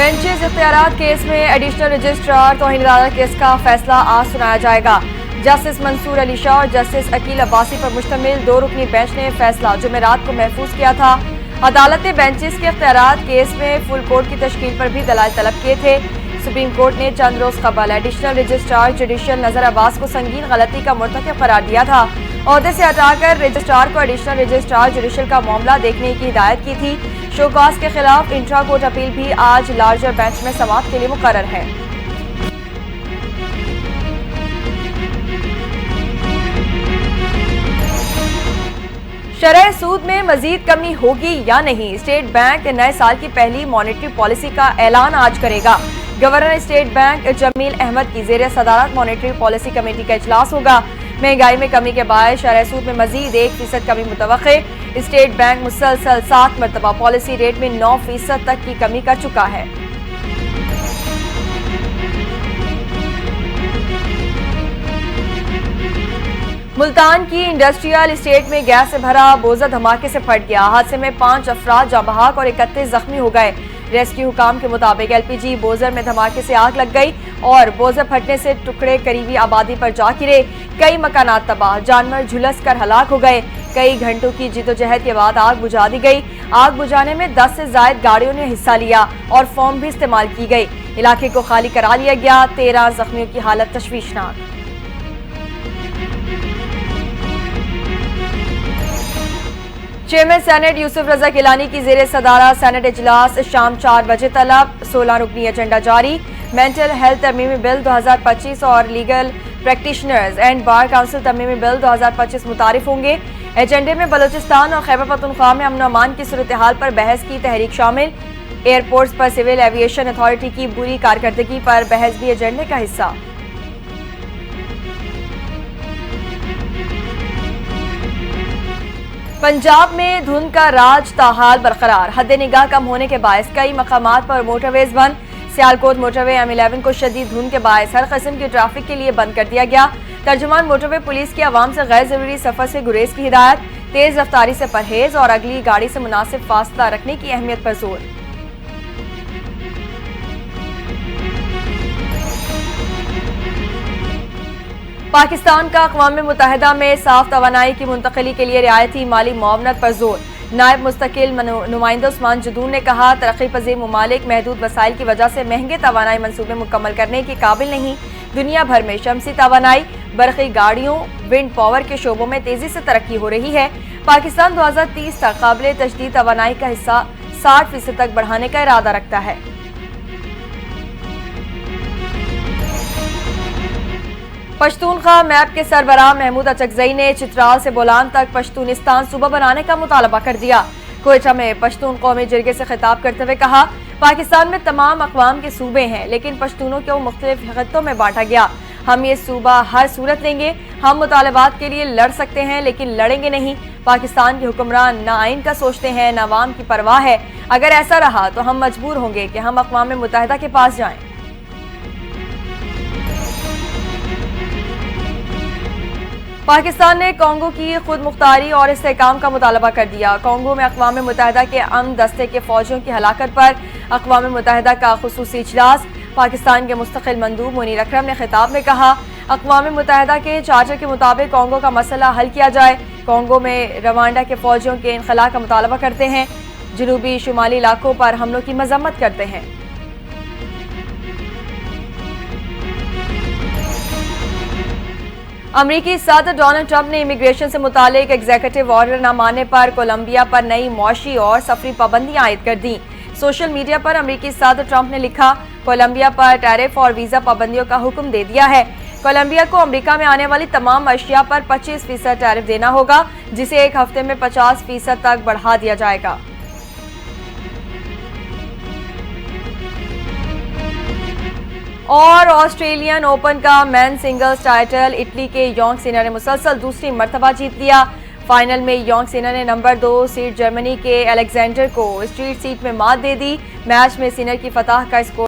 Benches इख्तियारात case में additional registrar तौहीन अदालत case का फैसला आज सुनाया जाएगा। जस्टिस मंसूर अली शाह और जस्टिस अकील अब्बासी पर मुश्तमिल 2 रुकनी बेंच ने फैसला जुमेरात को महफूज किया था। अदालत ने बेंचेस के इख्तियारात केस में फुल कोर्ट की तश्कील पर भी दलाइल तलब किए थे। सुप्रीम कोर्ट ने चंद रोज कबल एडिशनल रजिस्ट्रार जुडिशल नजर अब्बास को संगीन गलती का मुर्तकिब करार दिया था। ओहदे से हटाकर रजिस्ट्रार को एडिशनल रजिस्ट्रार जुडिशल का मामला देखने की हिदायत की थी। शोकास के खिलाफ इंट्रा कोर्ट अपील भी आज लार्जर बेंच में समाअत के लिए मुकर्रर है। शरह सूद में मजीद कमी होगी या नहीं, स्टेट बैंक नए साल की पहली मॉनेटरी पॉलिसी का ऐलान आज करेगा। Governor State Bank Jameel Ahmed की जेर सदारत मॉनेटरी पॉलिसी कमेटी का इजलास होगा। महंगाई में कमी के बाद शरह सूद में मजीद 1% कमी मुतवक्के। स्टेट बैंक मुसलसल 7 मरतबा पॉलिसी रेट में 9% तक की कमी कर चुका है। मुल्तान की इंडस्ट्रियल एस्टेट में गैस से भरा बोझा धमाके से फट गया। हादसे में 5 अफराद जाँ बहक और 31 जख्मी हो गए। रेस्क्यू हुकाम के मुताबिक LPG बोजर में धमाके से आग लग गई और बोजर फटने से टुकड़े करीबी आबादी पर जा गिरे। कई मकानात तबाह, जानवर झुलस कर हलाक हो गए। कई घंटों की जिदोजहद के बाद आग बुझा दी गई। आग बुझाने में 10 से ज्यादा गाड़ियों ने हिस्सा लिया और फोम भी इस्तेमाल की गई। इलाके को खाली करा लिया गया। 13 जख्मियों की हालत तशवीशनाक। चेयरमैन सेनेट यूसुफ रजा गिलानी की जेर सदारा सेनेट इजलास शाम 4 बजे तलब। 16 रुकनी एजेंडा जारी। मेंटल हेल्थ तरमीमी बिल 2025 और legal practitioners and bar council तरमीमी बिल 2025 मुतारिफ होंगे। एजेंडे में बलोचिस्तान और खैबर पख्तूनख्वा में अमन अमान की सूरत हाल पर बहस की तहरीक शामिल। एयरपोर्ट्स पर सिविल एविएशन अथॉरिटी की बुरी कारकर्दगी पर बहस भी एजेंडे का हिस्सा। पंजाब में धुंध का राज ताहाल बरकरार। हद निगाह कम होने के बायस कई मकामात पर मोटरवेज बंद। सियालकोट मोटरवे M11 को शदीद धुंध के बायस हर किस्म की ट्रैफिक के लिए बंद कर दिया गया। तर्जुमान मोटरवे पुलिस की आवाम से गैर जरूरी सफर से गुरेज की हिदायत। तेज रफ्तारी से परहेज और अगली गाड़ी से मुनासिब फासला रखने की अहमियत पर जोर। पाकिस्तान का अक़वाम मुत्तहिदा में साफ तवानाई की मुंतकिली के लिए रियायती माली मुआवनत पर जोर। नायब मुस्तकिल नुमाइंदा उस्मान जदून ने कहा, तरक्की पजीर ममालिक महदूद वसाइल की वजह से महंगे तवानाई मनसूबे मुकम्मल करने के काबिल नहीं। दुनिया भर में शमसी तवानाई, बरक़ी गाड़ियों, विंड पावर के शोबों में तेजी से तरक्की हो रही है। पाकिस्तान 2030 तक काबिल तजदीद तवानाई का हिस्सा 60% तक बढ़ाने का इरादा रखता है। पश्तूनख्वा मैप के सरबराह महमूद अचकजई ने चित्राल से बोलान तक पश्तूनिस्तान सूबा बनाने का मुतालबा कर दिया। कोयटा में पश्तून कौमी जिरगे से खिताब करते हुए कहा, पाकिस्तान में तमाम अक़वाम के सूबे हैं लेकिन पश्तूनों को मुख्तलिफ खित्तों में बांटा गया। हम ये सूबा हर सूरत लेंगे। हम मुतालबात के लिए लड़ सकते हैं लेकिन लड़ेंगे नहीं। पाकिस्तान के हुक्मरान न आइन का सोचते हैं न अवाम की परवाह है। अगर ऐसा रहा तो हम मजबूर होंगे कि हम अक़वाम मुत्तहिदा के पास जाएं। पाकिस्तान ने कॉन्गो की खुद मुख्तारी और इस्तेहकाम का मुतालबा कर दिया। कॉन्गो में अक़वाम मुत्तहिदा के अमन दस्ते के फौजियों की हलाकत पर अक़वाम मुत्तहिदा का खुसूसी इजलास। पाकिस्तान के मुस्तकिल मंदूब मुनीर अकरम ने खिताब में कहा, अक़वाम मुत्तहिदा के चार्टर के मुताबिक कॉन्गो का मसला हल किया जाए। कॉन्गो में रवांडा के फौजियों के इनखला का मुतालबा करते हैं। जनूबी शुमाली इलाकों पर हमलों की मजम्मत करते हैं। अमरीकी सदर डोनाल्ड ट्रंप ने इमिग्रेशन से मुतालिक एग्जीक्यूटिव ऑर्डर न मानने पर कोलंबिया पर नई मौशी और सफरी पाबंदियां आयद कर दी। सोशल मीडिया पर अमरीकी सदर ट्रंप ने लिखा, कोलंबिया पर टैरिफ और वीजा पाबंदियों का हुक्म दे दिया है। कोलंबिया को अमेरिका में आने वाली तमाम अशिया पर 25% टैरिफ देना होगा, जिसे एक हफ्ते में 50% तक बढ़ा दिया जाएगा। और ऑस्ट्रेलियन ओपन का मेन सिंगल्स टाइटल इटली के योंग सिनर ने मुसलसल दूसरी मर्तबा जीत लिया। फाइनल में योंग सिनर ने नंबर 2 सीड जर्मनी के अलेक्जेंडर को स्ट्रीट सीट में मात दे दी। मैच में सिनर की फतह का स्कोर